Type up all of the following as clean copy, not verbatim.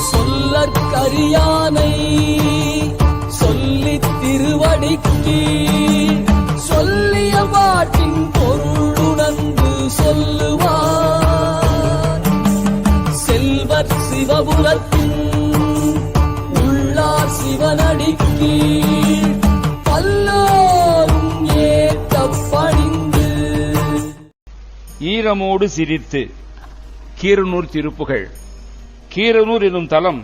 சொல்லற்கரியானை சொல்லித் திருவடிக்கு சொல்லிய பாட்டின் பொருளுணர்ந்து சொல்லுவார். செல்வர் சிவபுரத்தின் உள்ளார் சிவனடிக்கு பல்லோரும் ஏற்ற பணிந்து. ஈரமோடு சிரித்து. கீரனூர் திருப்புகழ். கீரனூர் எனும் தலம்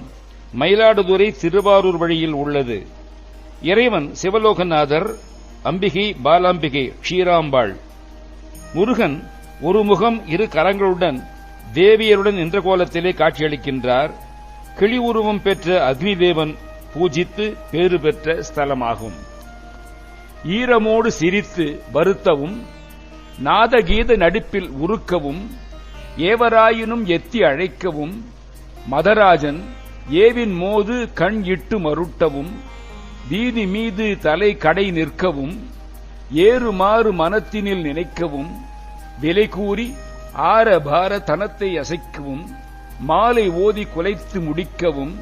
மயிலாடுதுறை திருவாரூர் வழியில் உள்ளது. இறைவன் சிவலோகநாதர், அம்பிகை பாலாம்பிகை க்ஷீராம்பாள். முருகன் ஒரு முகம் இரு கரங்களுடன் தேவியருடன் நின்ற கோலத்திலே காட்சியளிக்கின்றார். கிளி உருவம் பெற்ற அக்னிதேவன் பூஜித்து பேறு பெற்ற ஸ்தலமாகும். ஈரமோடு சிரித்து வருத்தவும் நாதகீத நடிப்பில் உருக்கவும் ஏவராயினும் எத்தி அழைக்கவும் மதராஜன் ஏவின் மோது கண் இட்டு மருட்டவும் வீதி மீது தலை கடை நிற்கவும் ஏறுமாறு மனத்தினில் நினைக்கவும் விலை கூறி ஆர பார தனத்தை அசைக்கவும் மாலை ஓதி குலைத்து முடிக்கவும்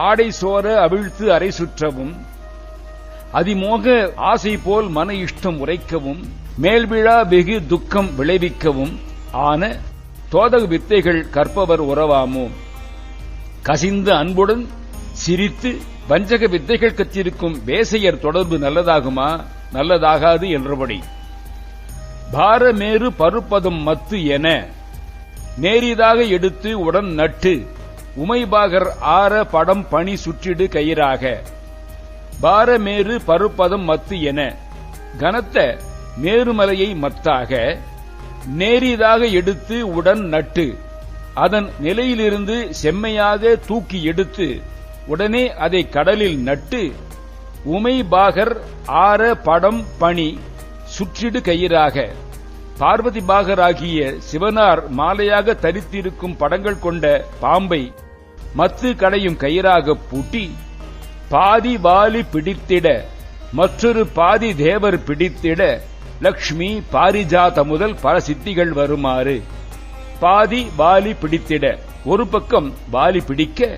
ஆடை சோர அவிழ்த்து அரை சுற்றவும் அதிமோக ஆசை போல் மன இஷ்டம் உரைக்கவும் மேல்விழா வெகு துக்கம் விளைவிக்கவும் ஆன தோதக வித்தைகள் கற்பவர் உறவாமோ. கசிந்த அன்புடன் சிரித்து வஞ்சக வித்தைகள் கற்றிருக்கும் வேசையர் தொடர்பு நல்லதாகுமா? நல்லதாகாது என்றபடி. பாரமேறு பருப்பதம் மத்து என நேரிதாக எடுத்து உடன் நட்டு உமைபாகர் ஆர படம் பணி சுற்றிடு கயிறாக. பாரமேறு பருப்பதம் மத்து என கனத்த மேருமலையை மத்தாக நேரிதாக எடுத்து உடன் நட்டு அதன் நிலையிலிருந்து செம்மையாக தூக்கி எடுத்து உடனே அதை கடலில் நட்டு உமைபாகர் ஆர படம் பணி சுற்றிடு கயிறாக. பார்வதி பாகராகிய சிவனார் மாலையாக தரித்திருக்கும் படங்கள் கொண்ட பாம்பை மத்து கடையும் கயிறாக பூட்டி பாதி வாலி பிடித்திட மற்றொரு பாதி தேவர் பிடித்திட லக்ஷ்மி பாரிஜாத முதல் பல சித்திகள் வருமாறு. பாதி வாலி பிடித்திட, ஒரு பக்கம் வாலி பிடிக்க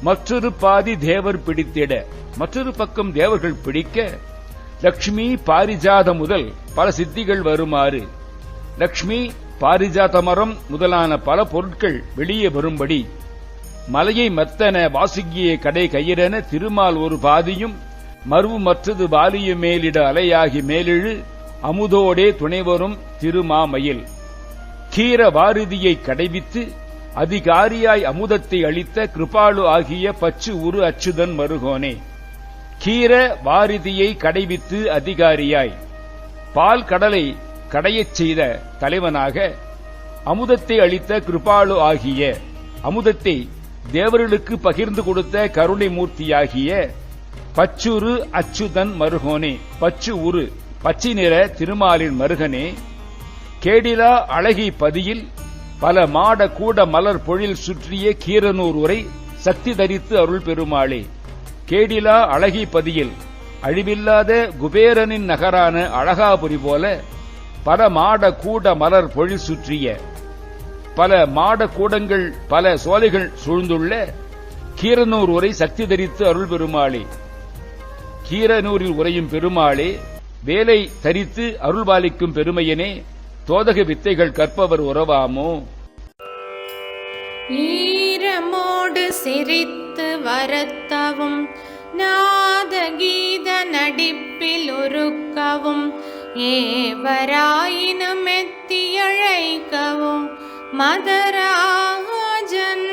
மற்றொரு பாதி தேவர் பிடித்திட மற்றொரு பக்கம் தேவர்கள் பிடிக்க லக்ஷ்மி பாரிஜாத முதல் பல சித்திகள் வருமாறு. லக்ஷ்மி பாரிஜாத மரம் முதலான பல பொருட்கள் வெளியே வரும்படி மலையை மத்தன வாசுகிய கடை கயிறென திருமால் ஒரு பாதியும் மறுவு மற்றது வாலிய மேலிட அலையாகி மேலிழு அமுதோடே துணைவரும் திருமாமயில். கீர வாரிதியை கடைவித்து அதிகாரியாய் அமுதத்தை அளித்த கிருபாலு ஆகிய பச்சு உரு அச்சுதன் மருகோனே. கீர வாரிதியை கடைவித்து அதிகாரியாய் பால் கடலை கடையச் செய்த தலைவனாக அமுதத்தை அளித்த கிருபாலு ஆகிய அமுதத்தை தேவர்களுக்கு பகிர்ந்து கொடுத்த கருணை மூர்த்தியாகிய பச்சுரு அச்சுதன் மருகோனே. பச்சு உரு பச்சை நிற திருமாலின் மருகனே. கேடிலா அழகி பதியில் பல மாட கூட மலர் பொழில் சுற்றிய கீரனூர் உரை சக்தி தரித்து அருள் பெருமாளே. கேடிலா அழகி பதியில் அழிவில்லாத குபேரனின் நகரான அழகாபுரி போல பல மாட கூட மலர் பொழில் சுற்றிய பல மாட கூடங்கள் பல சோலைகள் சூழ்ந்துள்ள கீரனூர் உரை சக்தி தரித்து அருள் பெருமாளே. கீரனூரில் உரையும் பெருமாளே, வேலை தரித்து அருள்பாலிக்கும் பெருமையனே, தோதக வித்தைகள் கற்பவர் உறவாமோ. ஈரமோடு சிரித்து வரத்தவும் நாதகீத நடிப்பில் உருக்கவும் ஏவராயினும் எத்தியழைக்கவும் மதராஜன்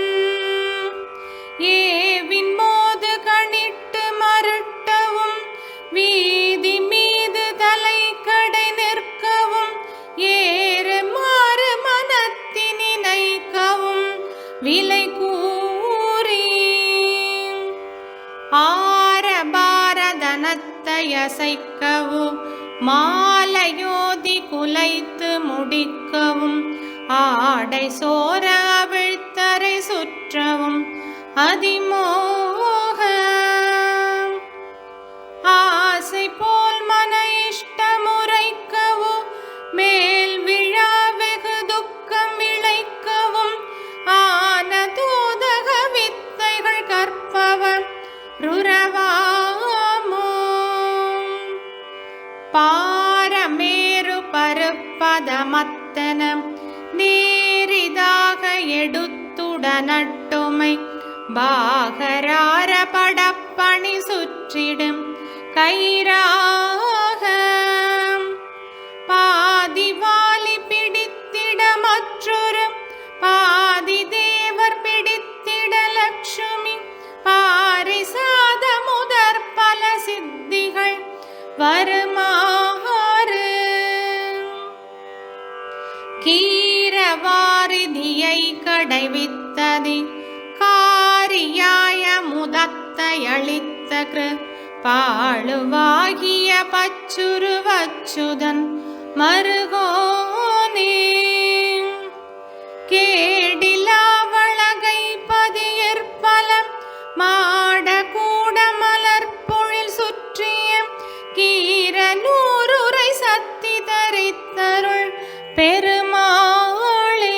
ஏவின் மோது கணிட்டு மருட்டவும் வீதி மீது தலை கடை நிற்கவும் ஏறு மாறு மனத்தின் நினைக்கவும் விலை கூறி ஆர பாரதனத்தை அசைக்கவும் மாலையோதி குலைத்து முடிக்கவும் ஆடை சோர அவிழ்த்தரை சுற்றவும் அதிமோக ஆசை போல் காத்தன நேரிதாக எடுத்துடனட்டுமை பாகரார படப்பணி சுற்றிடும் கயிறாக பாதிவாலி பிடித்திட மற்றொரு பாதி தேவர் பிடித்திட லட்சுமி பாரிசாத முதற் பல சித்திகள் வருமாறு கீரவாரிதியை கடைவித்ததி காரியாய முதத்தை அளித்த பாழுவாகிய பச்சுருவச்சுதன் மருகோனே கேடிலாவளகை பதியற்பலம் மாட கூட மலர்பொழில் சுற்றிய கீர நூறுரை சத்தி தரித்தருள் பெருமாளே.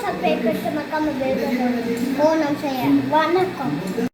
சப்ஸ்கிரைப் करके मक्का में बेल बटन ऑन ऑन से वनकम।